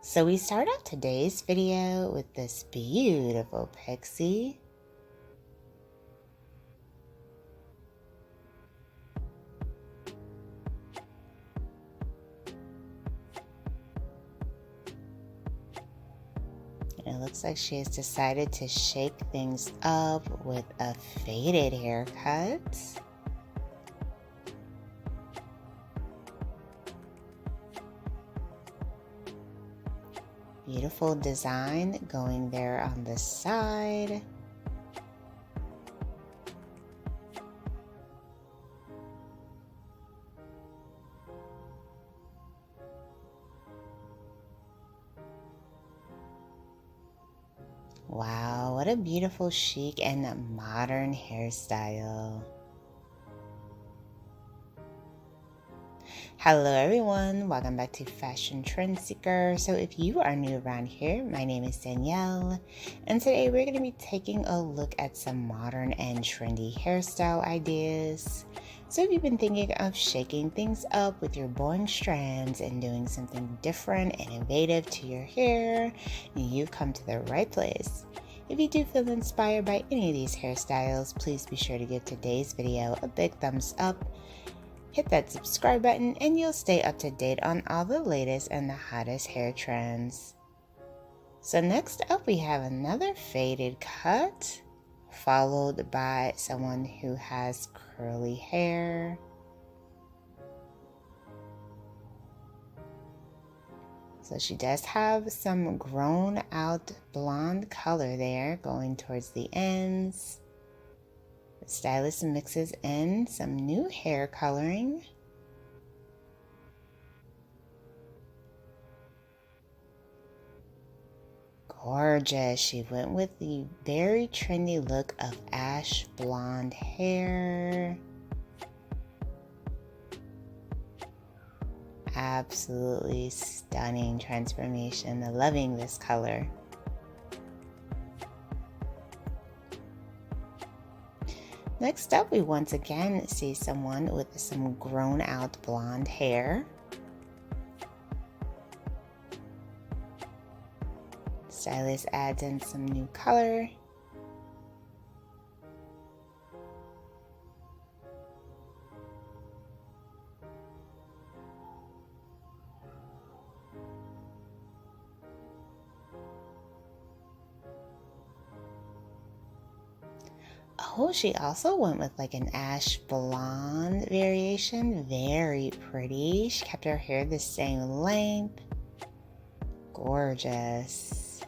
So we start off today's video with this beautiful pixie. And it looks like she has decided to shake things up with a faded haircut. Beautiful design going there on the side. Wow, what a beautiful chic and modern hairstyle. Hello everyone, welcome back to Fashion Trend Seeker. So if you are new around here, my name is Danielle, and today we're going to be taking a look at some modern and trendy hairstyle ideas. So if you've been thinking of shaking things up with your boring strands and doing something different and innovative to your hair, you've come to the right place. If you do feel inspired by any of these hairstyles, please be sure to give today's video a big thumbs up. Hit that subscribe button and you'll stay up to date on all the latest and the hottest hair trends. So next up we have another faded cut, followed by someone who has curly hair. So she does have some grown out blonde color there going towards the ends. The stylist mixes in some new hair coloring. Gorgeous. She went with the very trendy look of ash blonde hair. Absolutely stunning transformation. I'm loving this color. Next up, we once again see someone with some grown out blonde hair. Stylist adds in some new color. Oh, she also went with like an ash blonde variation. Very pretty. She kept her hair the same length. Gorgeous.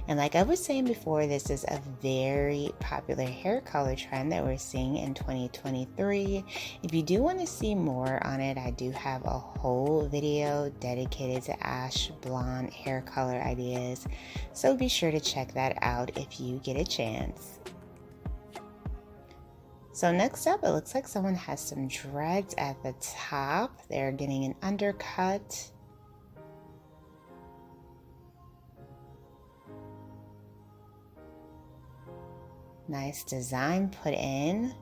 And like I was saying before, this is a very popular hair color trend that we're seeing in 2023. If you do want to see more on it, I do have a whole video dedicated to ash blonde hair color ideas. So be sure to check that out if you get a chance. So next up, it looks like someone has some dreads at the top. They're getting an undercut. Nice design put in.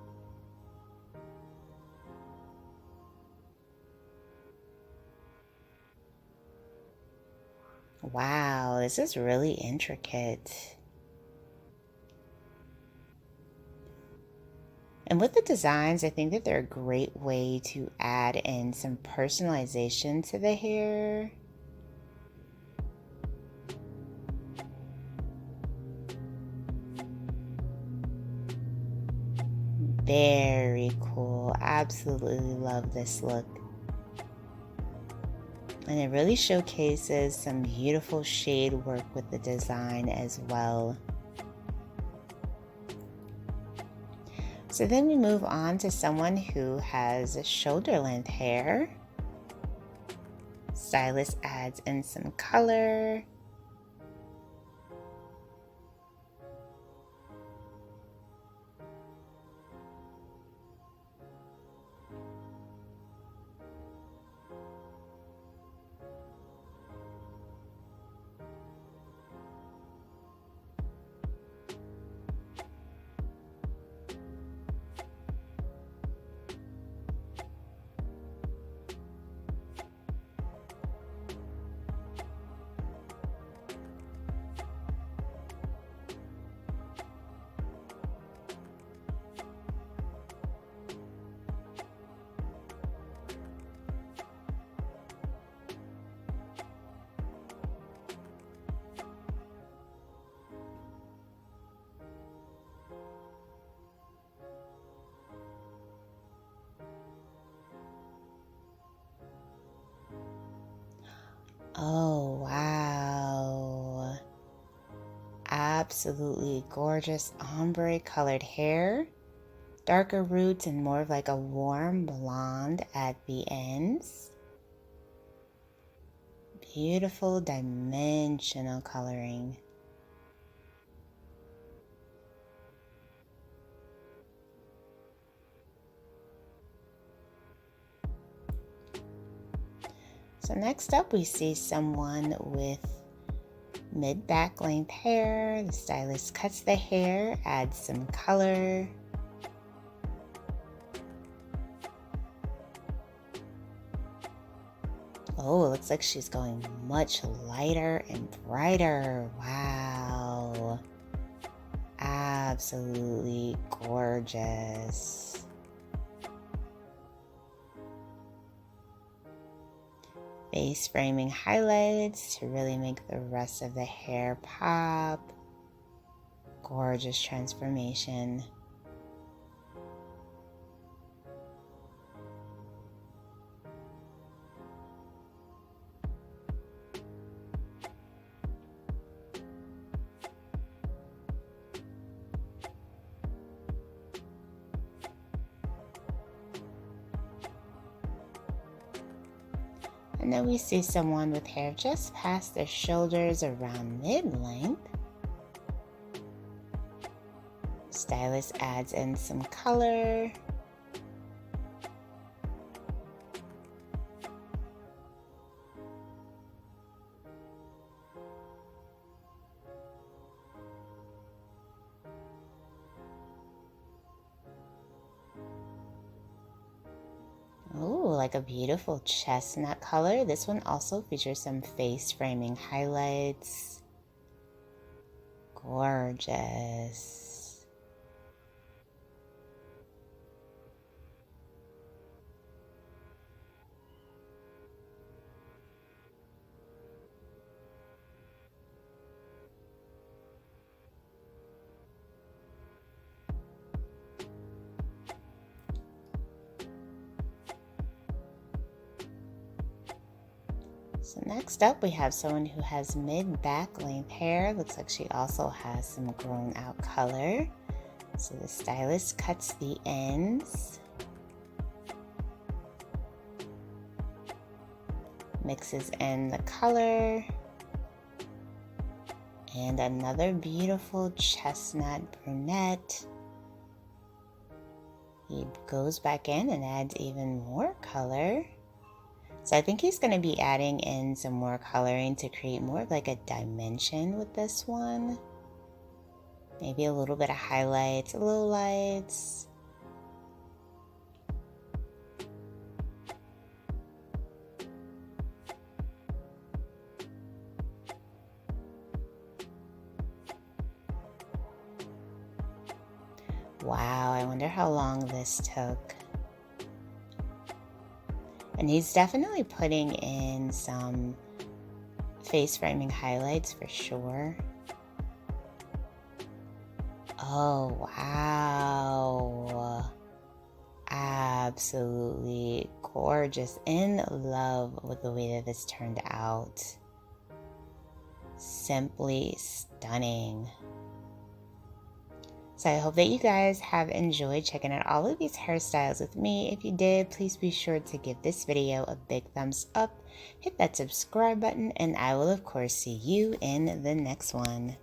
Wow, this is really intricate. And with the designs, I think that they're a great way to add in some personalization to the hair. Very cool. Absolutely love this look. And it really showcases some beautiful shade work with the design as well. So then we move on to someone who has shoulder length hair. Stylist adds in some color. Oh, wow. Absolutely gorgeous ombre colored hair. Darker roots and more of like a warm blonde at the ends. Beautiful dimensional coloring. So next up we see someone with mid-back length hair. The stylist cuts the hair, adds some color. Oh, it looks like she's going much lighter and brighter. Wow. Absolutely gorgeous. Face framing highlights to really make the rest of the hair pop. Gorgeous transformation. And then we see someone with hair just past their shoulders around mid-length. Stylist adds in some color. Oh, like a beautiful chestnut color. This one also features some face framing highlights. Gorgeous. So next up we have someone who has mid-back length hair. Looks like she also has some grown out color. So the stylist cuts the ends. Mixes in the color. And another beautiful chestnut brunette. He goes back in and adds even more color. So I think he's going to be adding in some more coloring to create more of like a dimension with this one. Maybe a little bit of highlights, low lights. Wow, I wonder how long this took. And he's definitely putting in some face framing highlights for sure. Oh, wow. Absolutely gorgeous. In love with the way that this turned out. Simply stunning. So I hope that you guys have enjoyed checking out all of these hairstyles with me. If you did, please be sure to give this video a big thumbs up, hit that subscribe button, and I will of course see you in the next one.